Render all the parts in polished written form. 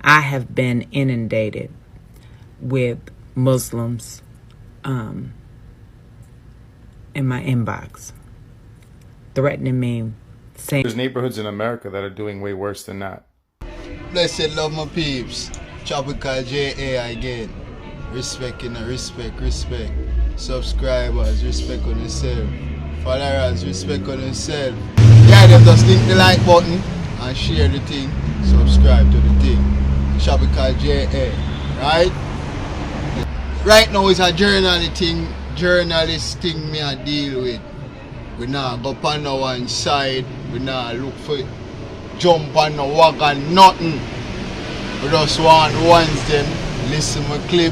I have been inundated with Muslims in my inbox threatening me, saying there's neighborhoods in America that are doing way worse than that. Blessed love my peeps. Tropical JA again. Respect, respect. Subscribers, respect on yourself. Followers, respect on yourself. Yeah, them just click the like button and share the thing. Subscribe to the thing. Tropical JA, right? Right now it's a journalist thing me I deal with. We not go on no one side. We not look for jump on no wagon, nothing. We just want ones them, listen my clip,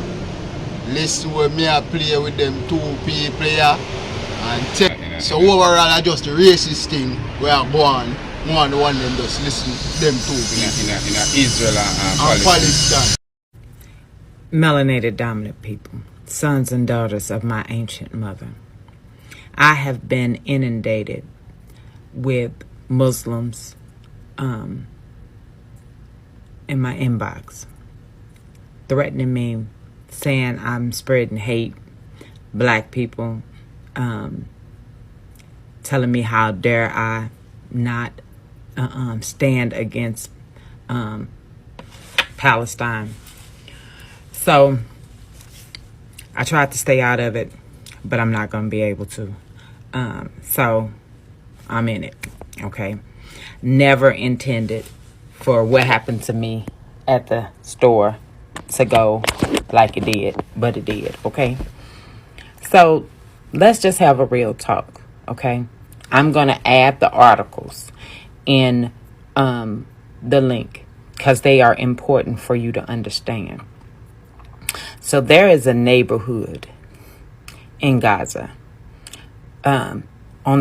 listen where me I play with them 2 people here, and take. So overall I just the racist thing where I go on, one them just listen them 2 people. In Israel and Palestine. melanated dominant people, sons and daughters of my ancient mother. I have been inundated with Muslims in my inbox threatening me, saying I'm spreading hate, black people, telling me how dare I not stand against Palestine. So I tried to stay out of it, but I'm not going to be able to. So I'm in it, okay? Never intended for what happened to me at the store to go like it did, but it did, okay? So let's just have a real talk, okay? I'm going to add the articles in the link because they are important for you to understand. So there is a neighborhood in Gaza, on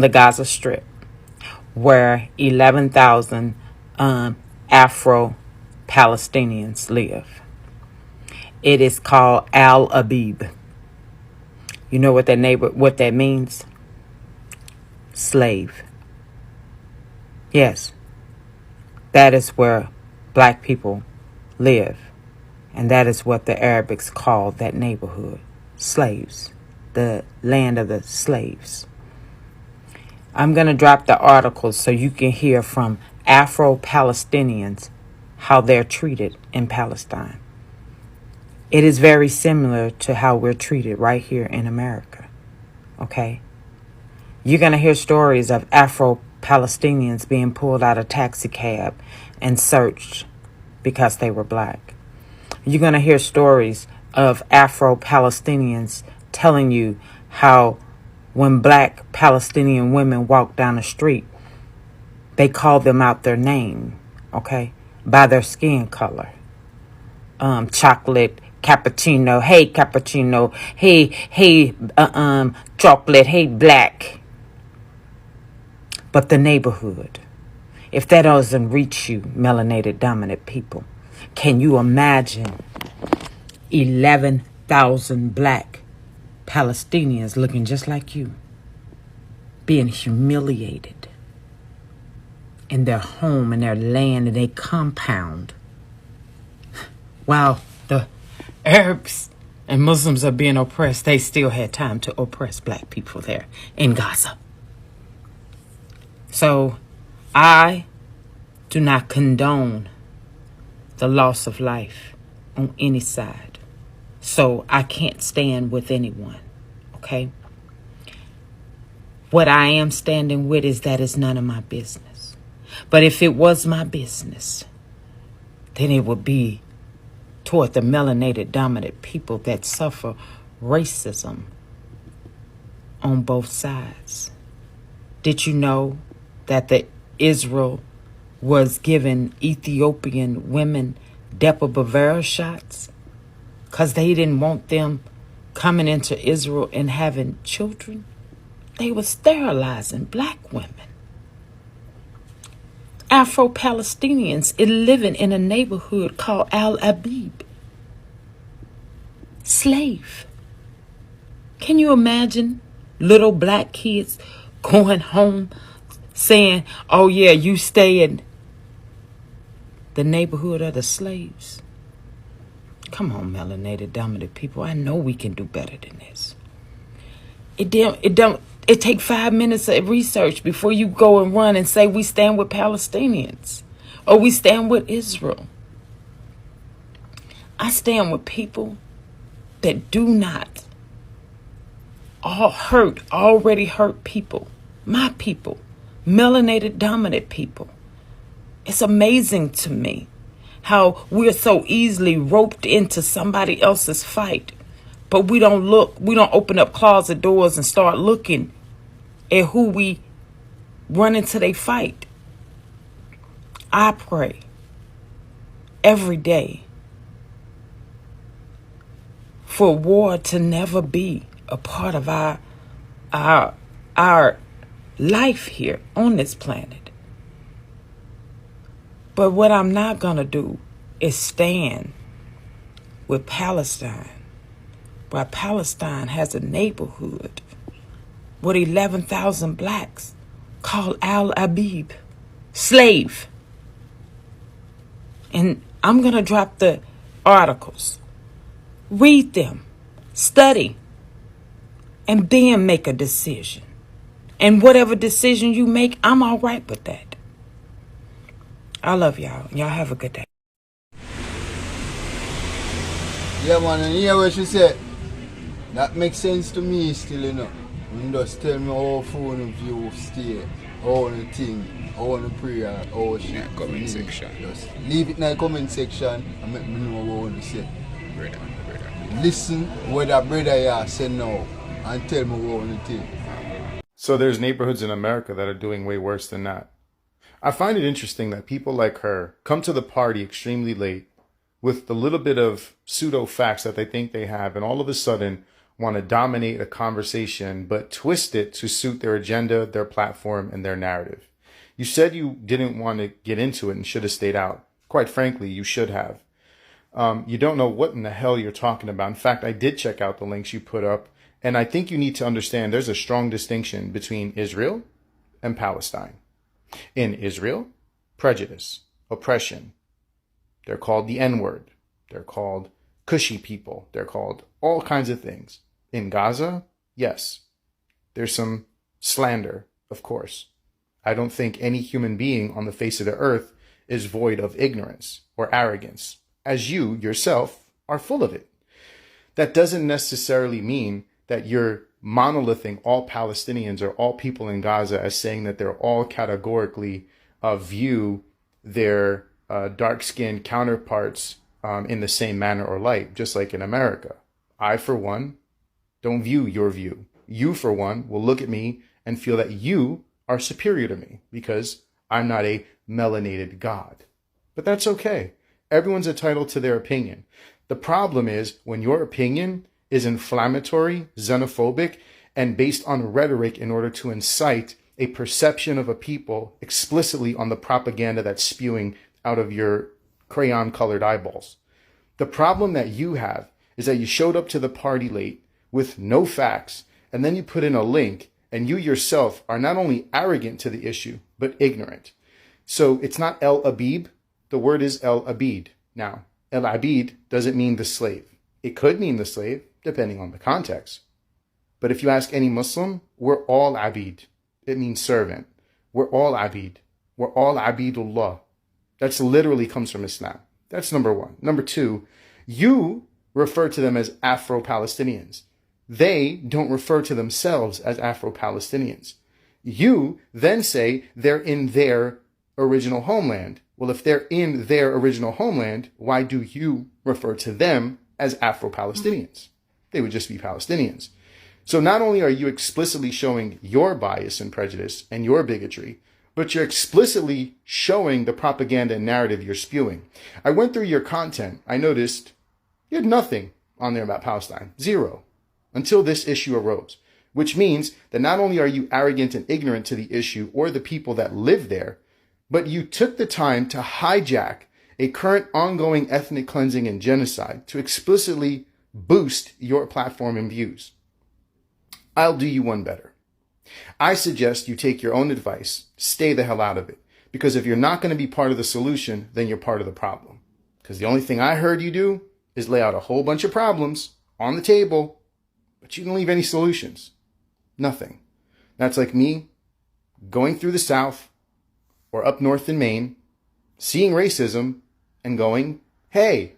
the Gaza Strip, where 11,000 Afro-Palestinians live. It is called Al Abib. You know what that means? Slave. Yes, that is where black people live. And that is what the Arabics call that neighborhood. Slaves. The land of the slaves. I'm going to drop the articles so you can hear from Afro-Palestinians how they're treated in Palestine. It is very similar to how we're treated right here in America. Okay? You're going to hear stories of Afro-Palestinians being pulled out of taxi cab and searched because they were black. You're going to hear stories of Afro-Palestinians telling you how when black Palestinian women walk down the street, they call them out their name, okay, by their skin color. Chocolate, cappuccino, hey cappuccino, hey chocolate, hey black. But the neighborhood, if that doesn't reach you, melanated dominant people, can you imagine 11,000 black Palestinians looking just like you, being humiliated in their home, in their land, in their compound, while the Arabs and Muslims are being oppressed? They still had time to oppress black people there in Gaza. So I do not condone the loss of life on any side. So I can't stand with anyone, okay? What I am standing with is that it's none of my business. But if it was my business, then it would be toward the melanated dominant people that suffer racism on both sides. Did you know that the Israel was giving Ethiopian women Depo-Provera shots because they didn't want them coming into Israel and having children? They were sterilizing black women. Afro-Palestinians living in a neighborhood called Al Abib. Slave. Can you imagine little black kids going home saying, oh yeah, you stay in the neighborhood of the slaves. Come on, melanated dominant people. I know we can do better than this. It take 5 minutes of research before you go and run and say we stand with Palestinians or we stand with Israel. I stand with people that do not already hurt people. My people, melanated dominant people. It's amazing to me how we're so easily roped into somebody else's fight. But we don't open up closet doors and start looking at who we run into their fight. I pray every day for war to never be a part of our life here on this planet. But what I'm not going to do is stand with Palestine, while Palestine has a neighborhood with 11,000 blacks called Al-Abib, slave. And I'm going to drop the articles. Read them, study, and then make a decision. And whatever decision you make, I'm all right with that. I love y'all. Y'all have a good day. Yeah, man, and hear what she said. That makes sense to me still, you know. You just tell me how phone view stay, how the thing, how the prayer, how shit. Yeah, comment section. Just leave it in the comment section and make me know what you want to say. Brother. Listen what that brother here say now and tell me what you want to think. So there's neighborhoods in America that are doing way worse than that. I find it interesting that people like her come to the party extremely late with the little bit of pseudo facts that they think they have, and all of a sudden want to dominate a conversation, but twist it to suit their agenda, their platform, and their narrative. You said you didn't want to get into it and should have stayed out. Quite frankly, you should have. You don't know what in the hell you're talking about. In fact, I did check out the links you put up, and I think you need to understand there's a strong distinction between Israel and Palestine. In Israel, prejudice, oppression. They're called the N-word. They're called cushy people. They're called all kinds of things. In Gaza, yes, there's some slander, of course. I don't think any human being on the face of the earth is void of ignorance or arrogance, as you yourself are full of it. That doesn't necessarily mean that you're monolithing all Palestinians or all people in Gaza as saying that they're all categorically view their dark-skinned counterparts in the same manner or light, just like in America. I, for one, don't view your view. You, for one, will look at me and feel that you are superior to me because I'm not a melanated god. But that's okay. Everyone's entitled to their opinion. The problem is when your opinion is inflammatory, xenophobic, and based on rhetoric in order to incite a perception of a people explicitly on the propaganda that's spewing out of your crayon-colored eyeballs. The problem that you have is that you showed up to the party late with no facts, and then you put in a link, and you yourself are not only arrogant to the issue, but ignorant. So it's not El Abib. The word is El Abid. Now, El Abid doesn't mean the slave. It could mean the slave, depending on the context. But if you ask any Muslim, we're all Abid. It means servant. We're all Abid. We're all Abidullah. That's literally comes from Islam. That's number one. Number two, you refer to them as Afro-Palestinians. They don't refer to themselves as Afro-Palestinians. You then say they're in their original homeland. Well, if they're in their original homeland, why do you refer to them as Afro-Palestinians? They would just be Palestinians. So not only are you explicitly showing your bias and prejudice and your bigotry, but you're explicitly showing the propaganda and narrative you're spewing. I went through your content. I noticed you had nothing on there about Palestine. Zero. Until this issue arose. Which means that not only are you arrogant and ignorant to the issue or the people that live there, but you took the time to hijack a current ongoing ethnic cleansing and genocide to explicitly boost your platform and views. I'll do you one better. I suggest you take your own advice, stay the hell out of it. Because if you're not going to be part of the solution, then you're part of the problem. Because the only thing I heard you do is lay out a whole bunch of problems on the table, but you didn't leave any solutions. Nothing. That's like me going through the South or up north in Maine, seeing racism and going, hey,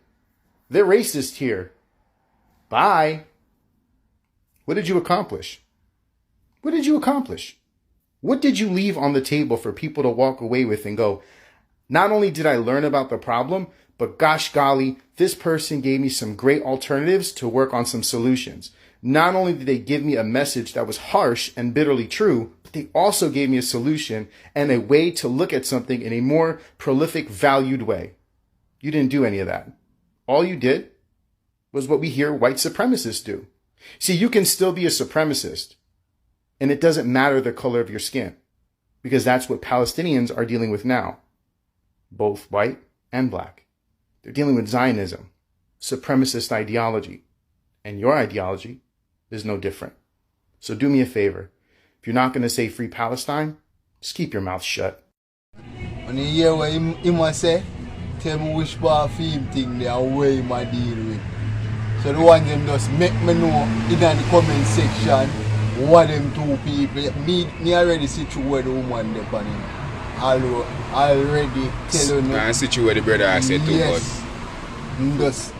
they're racist here. Bye. What did you accomplish? What did you accomplish? What did you leave on the table for people to walk away with and go, not only did I learn about the problem, but gosh golly, this person gave me some great alternatives to work on some solutions. Not only did they give me a message that was harsh and bitterly true, but they also gave me a solution and a way to look at something in a more prolific, valued way. You didn't do any of that. All you did was what we hear white supremacists do. See, you can still be a supremacist, and it doesn't matter the color of your skin, because that's what Palestinians are dealing with now, both white and black. They're dealing with Zionism, supremacist ideology, and your ideology is no different. So do me a favor. If you're not going to say free Palestine, just keep your mouth shut. When you hear what him say, tell me which part of him thing they are way my deal with. So the one them just make me know in the comment section what them two people. Me already see through where the woman they on him. Already tell you. I see where the brother I said too much. Just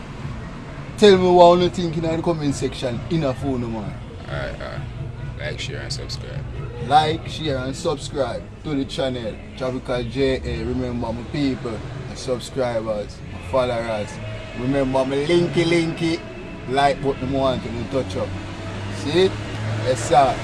tell me what you think in the comment section in a phone, man. Alright. Like, share and subscribe. Like, share and subscribe to the channel. Tropical JA. Remember my people, my subscribers, my followers. Remember my linky like button I want to touch up. See it? Yes sir.